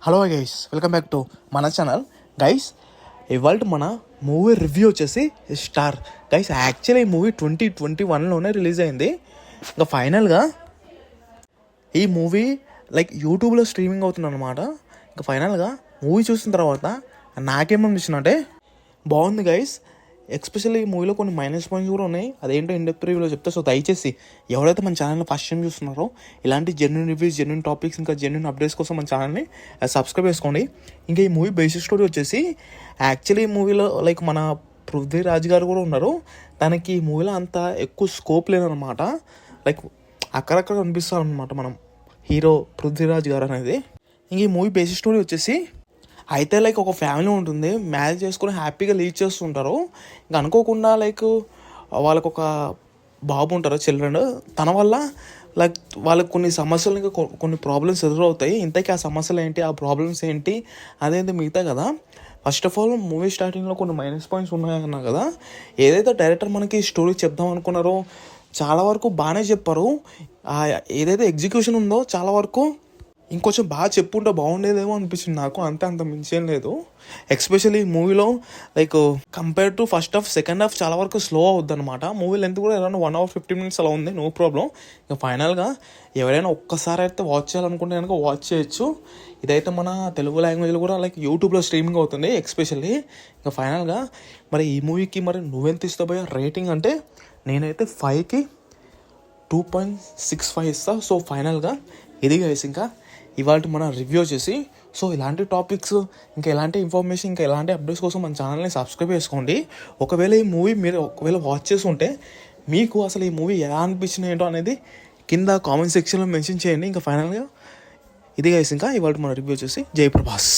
Hello guys, welcome back to మన channel. Guys, ఇవాళ మన మూవీ రివ్యూ వచ్చేసి స్టార్. గైస్, యాక్చువల్లీ ఈ మూవీ 2021లోనే రిలీజ్ అయింది. ఇంకా ఫైనల్గా ఈ మూవీ యూట్యూబ్లో స్ట్రీమింగ్ అవుతుంది అనమాట. ఇంకా ఫైనల్గా మూవీ చూసిన తర్వాత నాకేమనిపించిందంటే బాగుంది గైస్. ఎస్పెషల్లీ ఈ మూవీలో కొన్ని మైనస్ పాయింట్స్ కూడా ఉన్నాయి. అదేంటో ఇన్ డెప్త్ రివ్యూలో చెప్తే. సో దయచేసి ఎవరైతే మన ఛానల్ని ఫస్ట్ టైం చూస్తున్నారో ఇలాంటి జెన్యున్ రివ్యూస్, జెన్యున్ టాపిక్స్, ఇంకా జెన్యున్ అప్డేట్స్ కోసం మన ఛానల్ని సబ్స్క్రైబ్ చేసుకోండి. ఇంకా ఈ మూవీ బేసిక్ స్టోరీ వచ్చేసి యాక్చువల్లీ ఈ మూవీలో మన పృథ్వీరాజ్ గారు కూడా ఉన్నారు. తనకి ఈ మూవీలో అంత ఎక్కువ స్కోప్ లేదనమాట. అక్కడక్కడ కనిపిస్తారు అనమాట మనం హీరో పృథ్వీరాజ్ గారు అనేది. ఇంక ఈ మూవీ బేసిక్ స్టోరీ వచ్చేసి అయితే ఒక ఫ్యామిలీ ఉంటుంది, మ్యారేజ్ చేసుకుని హ్యాపీగా లీడ్ చేస్తుంటారు. ఇంకా అనుకోకుండా వాళ్ళకు ఒక బాబు ఉంటారు, చిల్డ్రన్. తన వల్ల వాళ్ళకి కొన్ని సమస్యలు, ఇంకా కొన్ని ప్రాబ్లమ్స్ ఎదురవుతాయి. ఇంతకీ ఆ సమస్యలు ఏంటి, ఆ ప్రాబ్లమ్స్ ఏంటి అదేంటి మిగతా కదా. ఫస్ట్ ఆఫ్ ఆల్ మూవీ స్టార్టింగ్లో కొన్ని మైనస్ పాయింట్స్ ఉన్నాయన్నా కదా. ఏదైతే డైరెక్టర్ మనకి స్టోరీ చెప్దాం అనుకున్నారో చాలా వరకు బాగానే చెప్పారు. ఏదైతే ఎగ్జిక్యూషన్ ఉందో చాలా వరకు ఇంకొంచెం బాగా చెప్పుంటే బాగుండేదేమో అనిపించింది నాకు. అంత మించేం లేదు. ఎస్పెషల్లీ మూవీలో compare to first half, second half చాలా వరకు స్లో అవుద్ది అనమాట. మూవీ లెంత్ కూడా అరౌండ్ 1 hour 50 minutes అలా ఉంది, నో ప్రాబ్లం. ఇంకా ఫైనల్గా ఎవరైనా ఒక్కసారి అయితే వాచ్ చేయాలనుకుంటే కనుక వాచ్ చేయొచ్చు. ఇదైతే మన తెలుగు లాంగ్వేజ్లో కూడా యూట్యూబ్లో స్ట్రీమింగ్ అవుతుంది ఎస్పెషల్లీ. ఇంకా ఫైనల్గా మరి ఈ మూవీకి మరి నువ్వెంత ఇస్తావు రేటింగ్ అంటే నేనైతే 5కి 2.65 ఇస్తా. సో ఫైనల్గా ఇది గైస్ ఇంకా ఇవాళ మన రివ్యూ వచ్చేసి. సో ఇలాంటి టాపిక్స్, ఇంకా ఎలాంటి ఇన్ఫర్మేషన్, ఇంకా ఎలాంటి అప్డేట్స్ కోసం మన ఛానల్ని సబ్స్క్రైబ్ చేసుకోండి. ఒకవేళ ఈ మూవీ మీరు వాచ్ చేసి ఉంటే మీకు అసలు ఈ మూవీ ఎలా అనిపించింది ఏంటో అనేది కింద కామెంట్ సెక్షన్లో మెన్షన్ చేయండి. ఇంకా ఫైనల్గా ఇది గైస్ ఇంకా ఇవాళ మన రివ్యూ వచ్చేసి. జై ప్రభాస్.